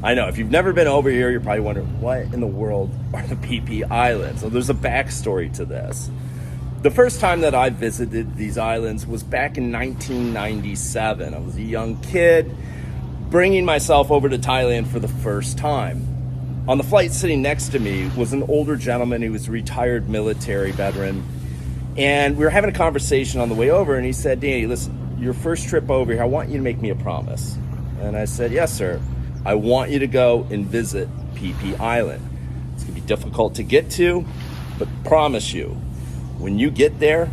I know, if you've never been over here, you're probably wondering, what in the world are the Phi Phi Islands? So there's a backstory to this. The first time that I visited these islands was back in 1997. I was a young kid, bringing myself over to Thailand for the first time. On the flight sitting next to me was an older gentleman who was a retired military veteran. And we were having a conversation on the way over, and he said, Danny, listen, your first trip over here, I want you to make me a promise. And I said, yes, sir. I want you to go and visit Phi Phi Island. It's gonna be difficult to get to, but promise you, when you get there,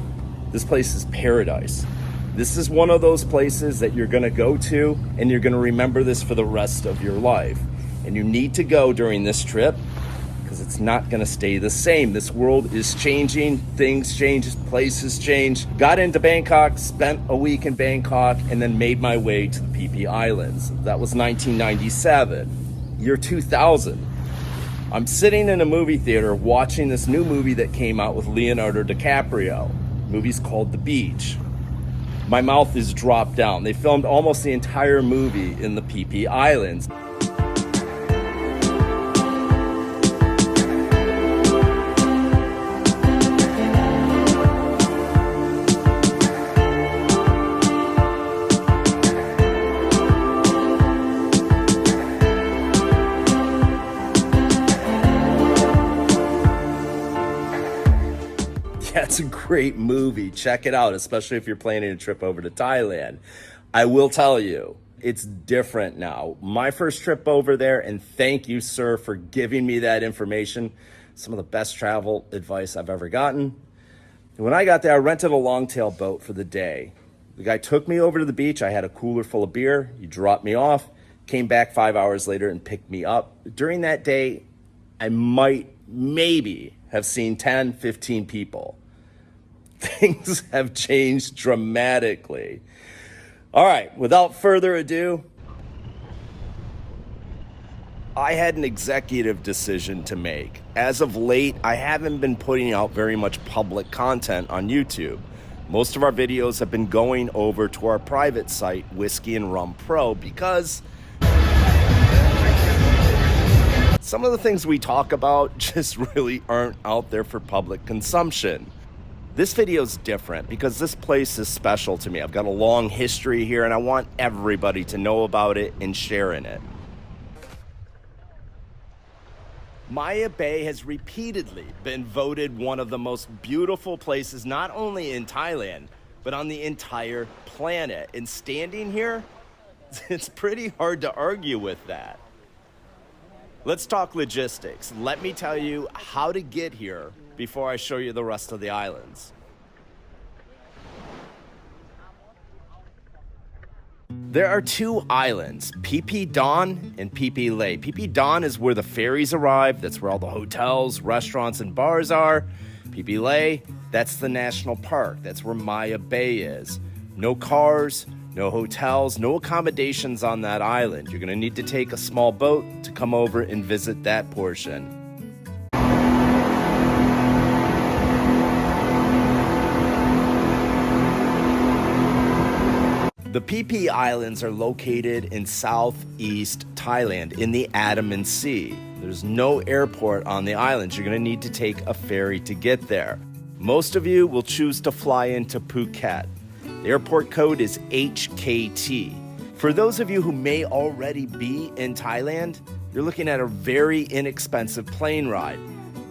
this place is paradise. This is one of those places that you're gonna go to and you're gonna remember this for the rest of your life. And you need to go during this trip because it's not gonna stay the same. This world is changing, things change, places change. Got into Bangkok, spent a week in Bangkok, and then made my way to the Phi Phi Islands. That was 1997. Year 2000. I'm sitting in a movie theater watching this new movie that came out with Leonardo DiCaprio. The movie's called The Beach. My mouth is dropped down. They filmed almost the entire movie in the Phi Phi Islands. Yeah, it's a great movie. Check it out, especially if you're planning a trip over to Thailand. I will tell you, it's different now. My first trip over there, and thank you, sir, for giving me that information. Some of the best travel advice I've ever gotten. When I got there, I rented a longtail boat for the day. The guy took me over to the beach. I had a cooler full of beer. He dropped me off, came back 5 hours later and picked me up. During that day, I maybe have seen 10, 15 people. Things have changed dramatically. All right, without further ado, I had an executive decision to make. As of late, I haven't been putting out very much public content on YouTube. Most of our videos have been going over to our private site, Whiskey and Rum Pro, because some of the things we talk about just really aren't out there for public consumption. This video is different because this place is special to me. I've got a long history here and I want everybody to know about it and share in it. Maya Bay has repeatedly been voted one of the most beautiful places, not only in Thailand, but on the entire planet. And standing here, it's pretty hard to argue with that. Let's talk logistics. Let me tell you how to get here before I show you the rest of the islands. There are two islands, Phi Phi Don and Phi Phi Lay. Phi Phi Don is where the ferries arrive. That's where all the hotels, restaurants, and bars are. Phi Phi Lay, that's the national park. That's where Maya Bay is. No cars, no hotels, no accommodations on that island. You're gonna need to take a small boat to come over and visit that portion. The Phi Phi Islands are located in southeast Thailand in the Andaman Sea. There's no airport on the islands. You're going to need to take a ferry to get there. Most of you will choose to fly into Phuket. The airport code is HKT. For those of you who may already be in Thailand, you're looking at a very inexpensive plane ride.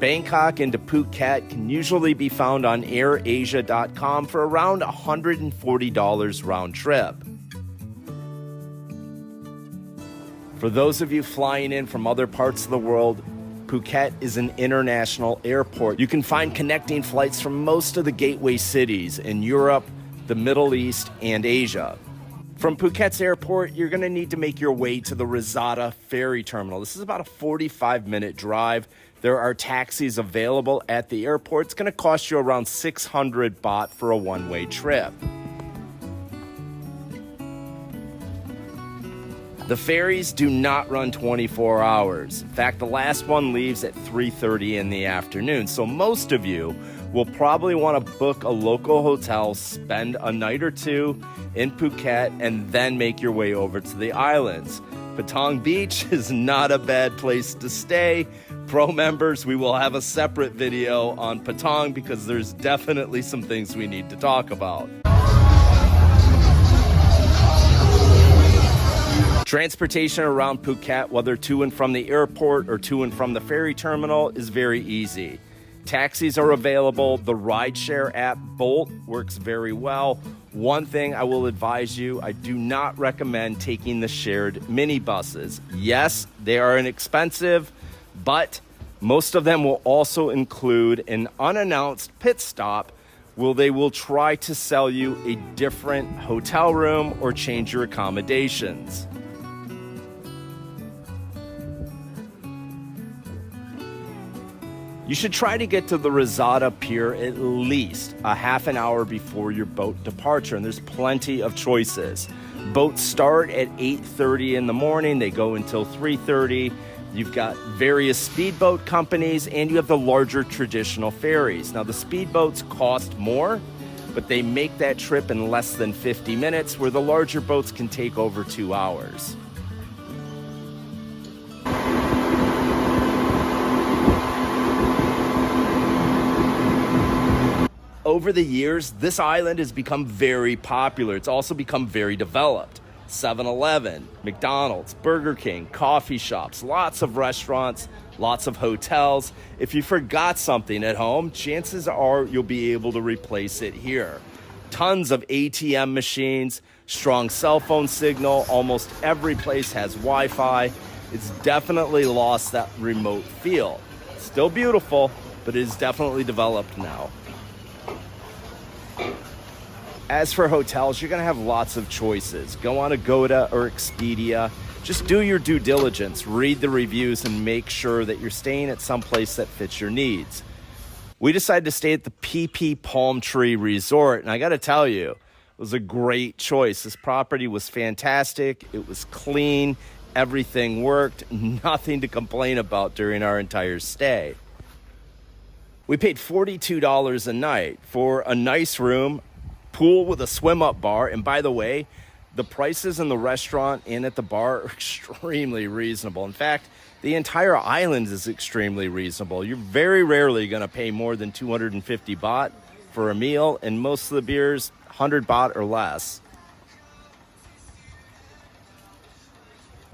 Bangkok into Phuket can usually be found on airasia.com for around $140 round trip. For those of you flying in from other parts of the world, Phuket is an international airport. You can find connecting flights from most of the gateway cities in Europe, the Middle East, and Asia. From Phuket's airport, you're going to need to make your way to the Rizada ferry terminal. This is about a 45-minute drive. There are taxis available at the airport. It's going to cost you around 600 baht for a one-way trip. The ferries do not run 24 hours. In fact, the last one leaves at 3:30 in the afternoon. So most of you will probably want to book a local hotel, spend a night or two in Phuket, and then make your way over to the islands. Patong Beach is not a bad place to stay. Pro members, we will have a separate video on Patong because there's definitely some things we need to talk about. Transportation around Phuket, whether to and from the airport or to and from the ferry terminal, is very easy. Taxis are available. The rideshare app Bolt works very well. One thing I will advise you, I do not recommend taking the shared minibuses. Yes, they are inexpensive, but most of them will also include an unannounced pit stop where they will try to sell you a different hotel room or change your accommodations. You should try to get to the Rizada Pier at least a half an hour before your boat departure, and there's plenty of choices. Boats start at 8:30 in the morning, they go until 3:30. You've got various speedboat companies, and you have the larger traditional ferries. Now, the speedboats cost more, but they make that trip in less than 50 minutes, where the larger boats can take over 2 hours. Over the years, this island has become very popular. It's also become very developed. 7-Eleven, McDonald's, Burger King, coffee shops, lots of restaurants, lots of hotels. If you forgot something at home, chances are you'll be able to replace it here. Tons of ATM machines, strong cell phone signal. Almost every place has Wi-Fi. It's definitely lost that remote feel. Still beautiful, but it is definitely developed now. As for hotels, you're going to have lots of choices. Go on Agoda or Expedia. Just do your due diligence, read the reviews, and make sure that you're staying at some place that fits your needs. We decided to stay at the Phi Phi Palm Tree Resort, and I got to tell you, it was a great choice. This property was fantastic. It was clean. Everything worked. Nothing to complain about during our entire stay. We paid $42 a night for a nice room, pool with a swim-up bar, and by the way, the prices in the restaurant and at the bar are extremely reasonable. In fact, the entire island is extremely reasonable. You're very rarely going to pay more than 250 baht for a meal, and most of the beers, 100 baht or less.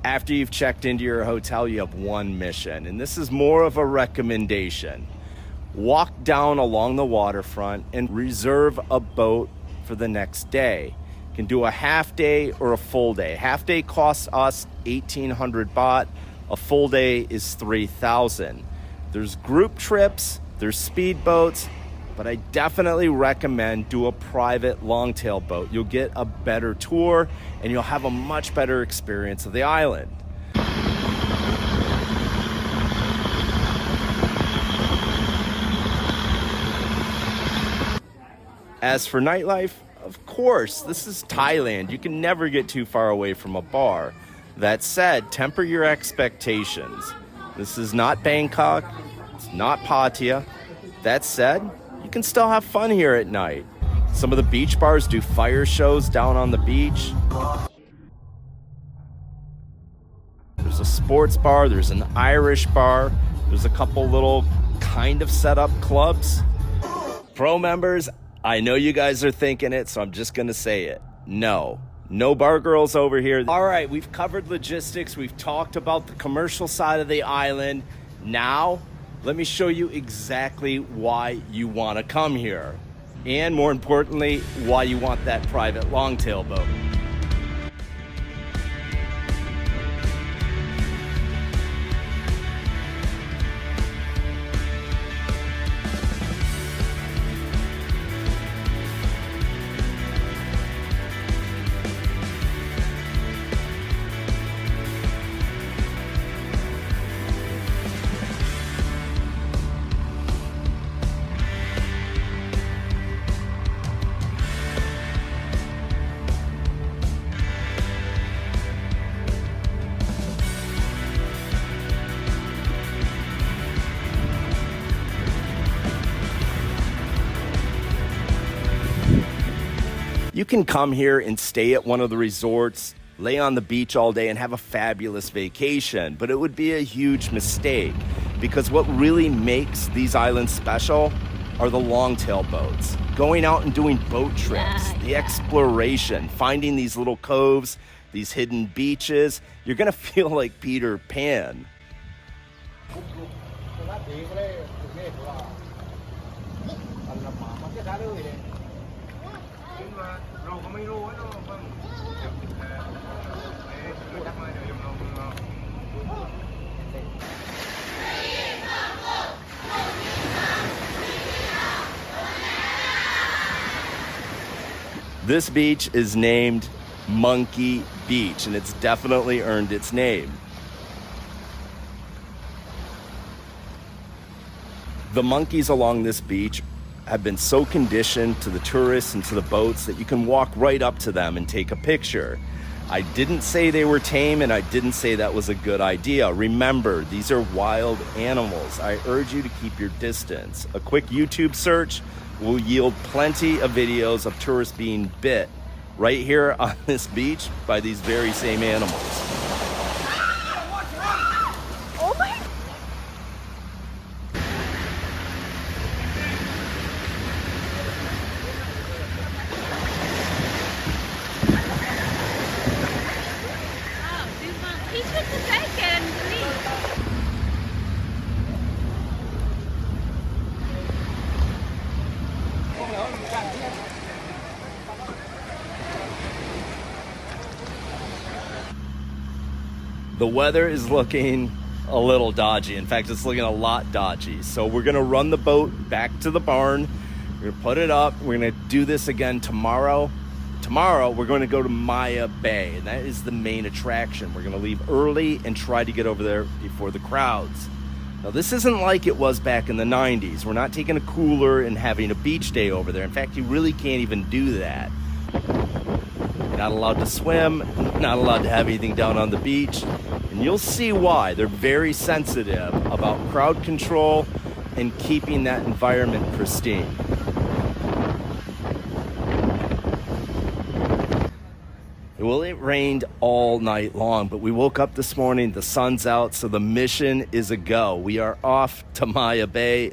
After you've checked into your hotel, you have one mission, and this is more of a recommendation. Walk down along the waterfront and reserve a boat for the next day. You can do a half day or a full day. Half day costs us 1,800 baht. A full day is 3,000. There's group trips, there's speedboats, but I definitely recommend do a private longtail boat. You'll get a better tour and you'll have a much better experience of the island. As for nightlife, of course, this is Thailand. You can never get too far away from a bar. That said, temper your expectations. This is not Bangkok. It's not Pattaya. That said, you can still have fun here at night. Some of the beach bars do fire shows down on the beach. There's a sports bar. There's an Irish bar. There's a couple little kind of set up clubs. Pro members, I know you guys are thinking it, so I'm just going to say it. No bar girls over here. All right, we've covered logistics. We've talked about the commercial side of the island. Now, let me show you exactly why you want to come here. And more importantly, why you want that private longtail boat. You can come here and stay at one of the resorts lay on the beach all day and have a fabulous vacation. But it would be a huge mistake, because what really makes these islands special are the long-tail boats. Going out and doing boat trips, the exploration, finding these little coves, these hidden beaches. You're gonna feel like Peter Pan. This beach is named Monkey Beach, and it's definitely earned its name. The monkeys along this beach have been so conditioned to the tourists and to the boats that you can walk right up to them and take a picture. I didn't say they were tame, and I didn't say that was a good idea. Remember, these are wild animals. I urge you to keep your distance. A quick YouTube search will yield plenty of videos of tourists being bit right here on this beach by these very same animals. Oh my! He took the take and leave. The weather is looking a little dodgy. In fact, it's looking a lot dodgy. So we're gonna run the boat back to the barn. We're gonna put it up. We're gonna do this again tomorrow. Tomorrow, we're going to go to Maya Bay, and that is the main attraction. We're gonna leave early and try to get over there before the crowds. Now, this isn't like it was back in the 90s. We're not taking a cooler and having a beach day over there. In fact, you really can't even do that. Not allowed to swim, not allowed to have anything down on the beach. And you'll see why. They're very sensitive about crowd control and keeping that environment pristine. Well, it rained all night long, but we woke up this morning, the sun's out, so the mission is a go. We are off to Maya Bay.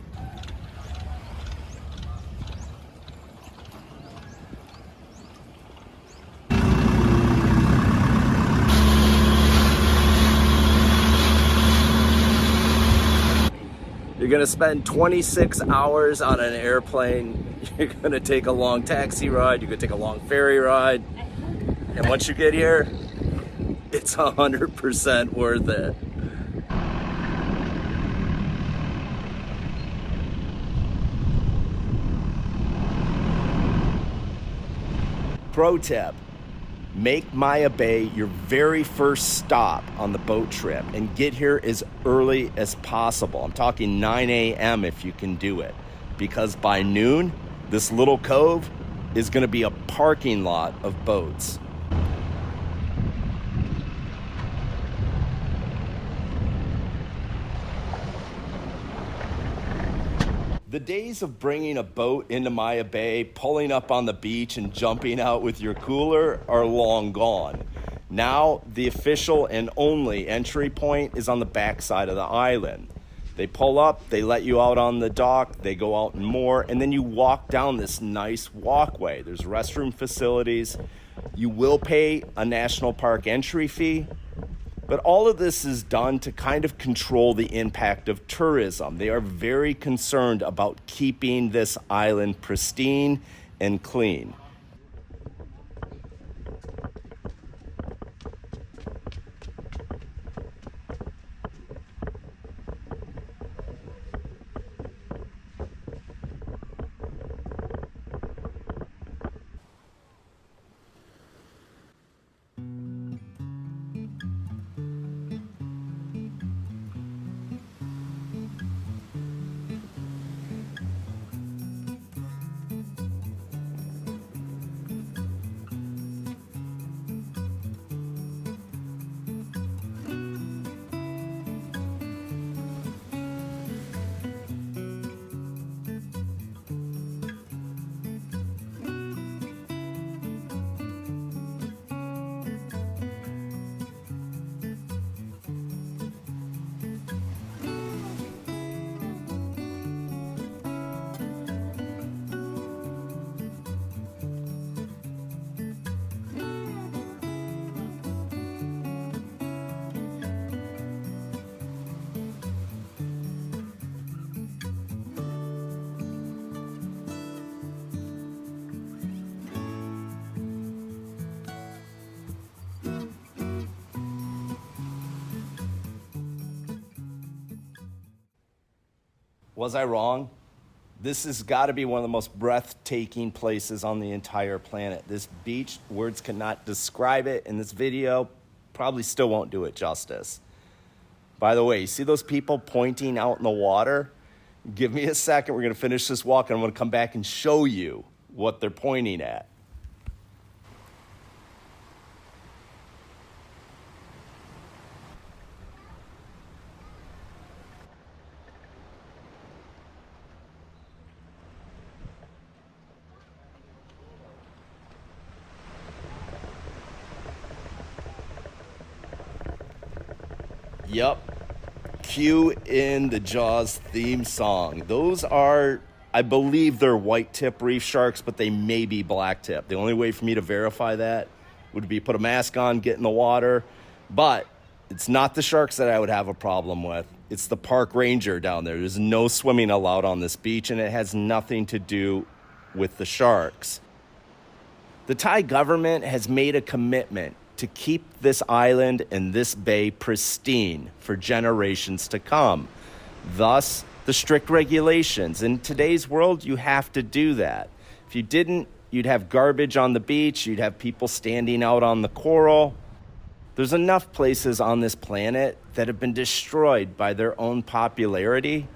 You're gonna spend 26 hours on an airplane. You're gonna take a long taxi ride. You're gonna take a long ferry ride. And once you get here, it's 100% worth it. Pro tip, make Maya Bay your very first stop on the boat trip and get here as early as possible. I'm talking 9 a.m. if you can do it, because by noon, this little cove is gonna be a parking lot of boats. The days of bringing a boat into Maya Bay, pulling up on the beach and jumping out with your cooler are long gone. Now, the official and only entry point is on the backside of the island. They pull up, they let you out on the dock, they go out and moor, and then you walk down this nice walkway. There's restroom facilities. You will pay a national park entry fee. But all of this is done to kind of control the impact of tourism. They are very concerned about keeping this island pristine and clean. Was I wrong? This has got to be one of the most breathtaking places on the entire planet. This beach, words cannot describe it, and this video probably still won't do it justice. By the way, you see those people pointing out in the water? Give me a second. We're going to finish this walk, and I'm going to come back and show you what they're pointing at. Yep. Cue in the Jaws theme song. Those are, I believe they're white tip reef sharks, but they may be black tip. The only way for me to verify that would be put a mask on, get in the water. But it's not the sharks that I would have a problem with. It's the park ranger down there. There's no swimming allowed on this beach, and it has nothing to do with the sharks. The Thai government has made a commitment to keep this island and this bay pristine for generations to come. Thus, the strict regulations. In today's world, you have to do that. If you didn't, you'd have garbage on the beach, you'd have people standing out on the coral. There's enough places on this planet that have been destroyed by their own popularity.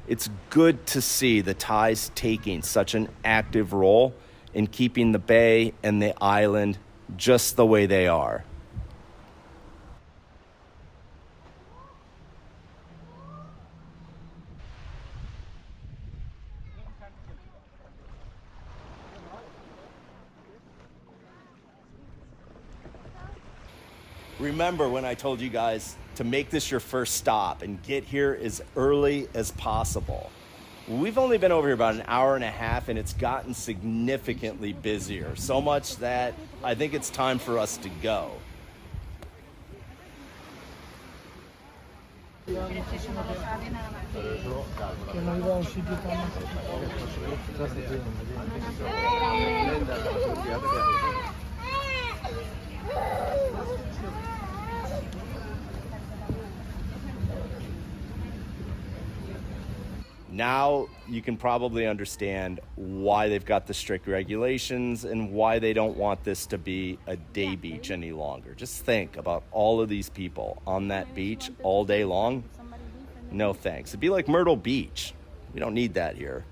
It's good to see the Thais taking such an active role in keeping the bay and the island just the way they are. Remember when I told you guys to make this your first stop and get here as early as possible. We've only been over here about an hour and a half, and it's gotten significantly busier. So much that I think it's time for us to go. Now you can probably understand why they've got the strict regulations and why they don't want this to be a day beach any longer. Just think about all of these people on that beach all day long. No thanks. It'd be like Myrtle Beach. We don't need that here.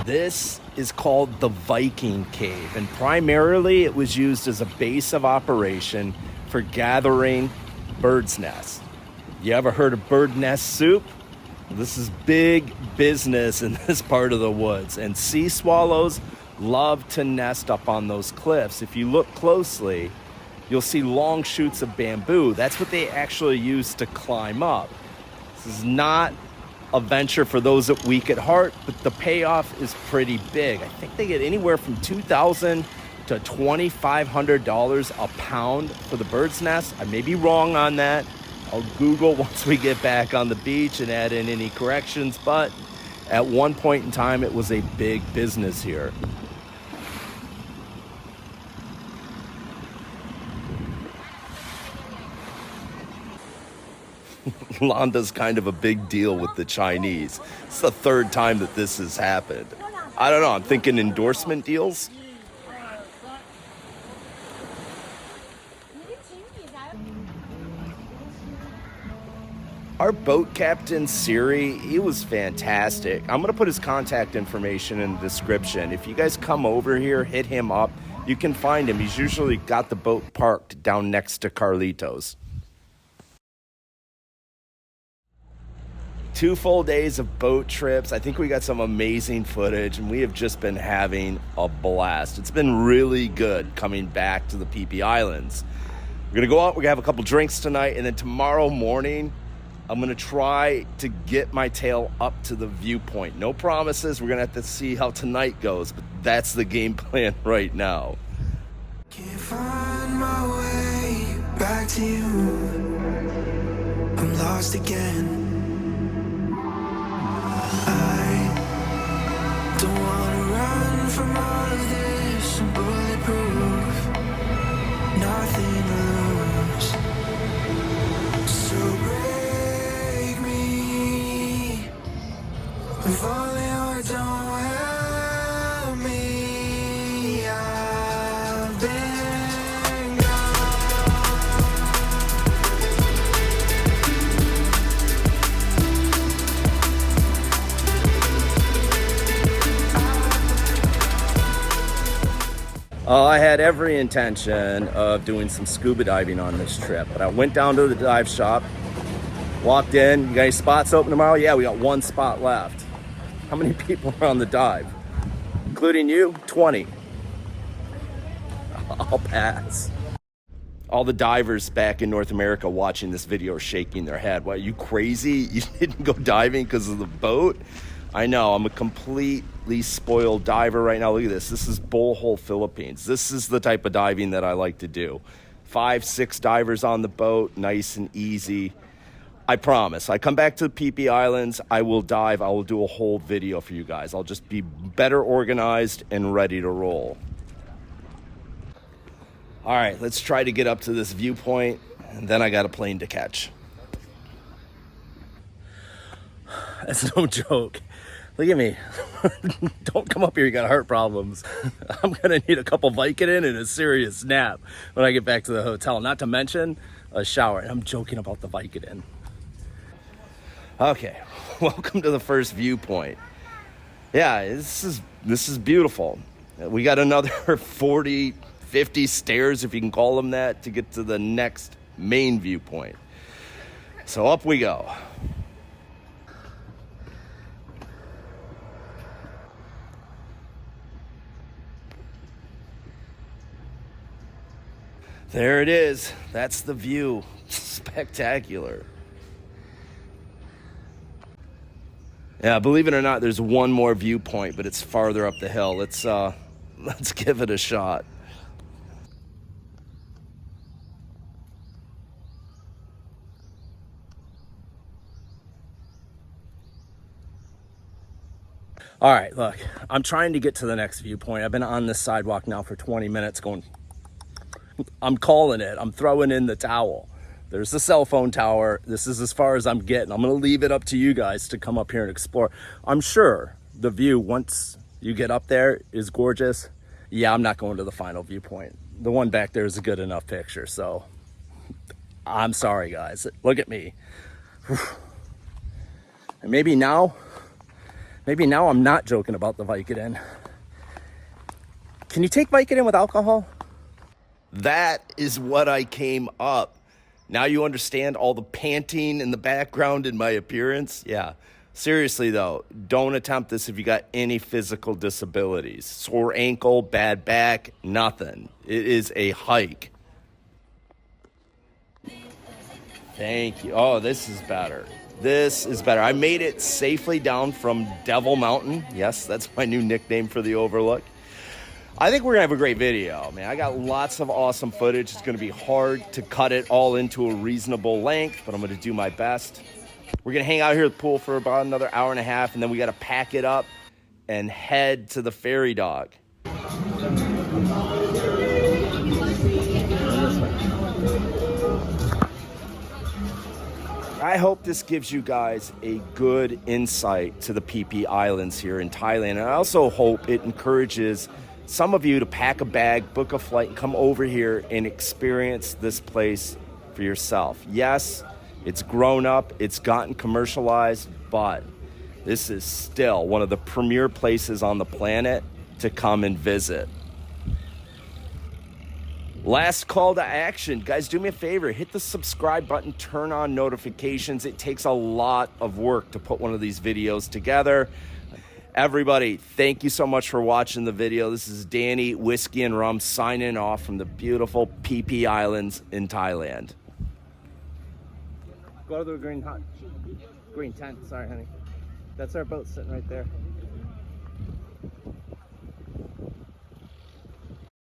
This is called the Viking Cave, and primarily it was used as a base of operation for gathering birds' nests. You ever heard of bird nest soup? This is big business in this part of the woods, and sea swallows love to nest up on those cliffs. If you look closely, you'll see long shoots of bamboo. That's what they actually use to climb up. This is not a venture for those that weak at heart, but the payoff is pretty big. I think they get anywhere from $2,000 to $2,500 a pound for the bird's nest. I may be wrong on that. I'll Google once we get back on the beach and add in any corrections, but at one point in time, it was a big business here. Landa's kind of a big deal with the Chinese. It's the third time that this has happened. I don't know, I'm thinking endorsement deals. Our boat captain, Siri, he was fantastic. I'm going to put his contact information in the description. If you guys come over here, hit him up. You can find him. He's usually got the boat parked down next to Carlitos. 2 full days of boat trips. I think we got some amazing footage, and we have just been having a blast. It's been really good coming back to the Phi Phi Islands. We're going to go out. We're going to have a couple drinks tonight, and then tomorrow morning, I'm going to try to get my tail up to the viewpoint. No promises. We're going to have to see how tonight goes, but that's the game plan right now. Can't find my way back to you. I'm lost again. I don't want to run from all of this. I'm bulletproof, nothing to lose. So break me if only I don't help me. I've been gone. I had every intention of doing some scuba diving on this trip, but I went down to the dive shop, walked in. You got any spots open tomorrow? Yeah, we got 1 spot left. How many people are on the dive? Including you? 20. I'll pass. All the divers back in North America watching this video are shaking their head. What, are you crazy? You didn't go diving because of the boat? I know, I'm a completely spoiled diver right now. Look at this. This is Bullhole, Philippines. This is the type of diving that I like to do. 5, 6 divers on the boat, nice and easy. I promise. I come back to the Phi Phi Islands, I will dive. I will do a whole video for you guys. I'll just be better organized and ready to roll. All right, let's try to get up to this viewpoint, and then I got a plane to catch. That's no joke. Look at me. Don't come up here, you got heart problems. I'm gonna need a couple Vicodin and a serious nap when I get back to the hotel, not to mention a shower. And I'm joking about the Vicodin. Okay, welcome to the first viewpoint. Yeah, this is beautiful. We got another 40, 50 stairs, if you can call them that, to get to the next main viewpoint. So up we go. There it is. That's the view. Spectacular. Yeah, believe it or not, there's one more viewpoint, but it's farther up the hill. Let's give it a shot. All right, look, I'm trying to get to the next viewpoint. I've been on this sidewalk now for 20 minutes going, I'm calling it. I'm throwing in the towel. There's the cell phone tower. This is as far as I'm getting. I'm going to leave it up to you guys to come up here and explore. I'm sure the view, once you get up there, is gorgeous. Yeah, I'm not going to the final viewpoint. The one back there is a good enough picture. So I'm sorry, guys. Look at me. And maybe now I'm not joking about the Vicodin. Can you take Vicodin with alcohol? That is what I came up Now you understand all the panting in the background and my appearance? Yeah. Seriously, though, don't attempt this if you got any physical disabilities. Sore ankle, bad back, nothing. It is a hike. Thank you. Oh, this is better. This is better. I made it safely down from Devil Mountain. Yes, that's my new nickname for the overlook. I think we're going to have a great video, man. I got lots of awesome footage. It's going to be hard to cut it all into a reasonable length, but I'm going to do my best. We're going to hang out here at the pool for about another hour and a half, and then we got to pack it up and head to the ferry dock. I hope this gives you guys a good insight to the Phi Phi Islands here in Thailand. And I also hope it encourages some of you to pack a bag, book a flight, and come over here and experience this place for yourself. Yes, it's grown up, it's gotten commercialized, but this is still one of the premier places on the planet to come and visit. Last call to action. Guys, do me a favor. Hit the subscribe button. Turn on notifications. It takes a lot of work to put one of these videos together. Everybody, thank you so much for watching the video. This is Danny, Whiskey and Rum, signing off from the beautiful Phi Phi Islands in Thailand. Go to the green tent. Sorry, honey. That's our boat sitting right there.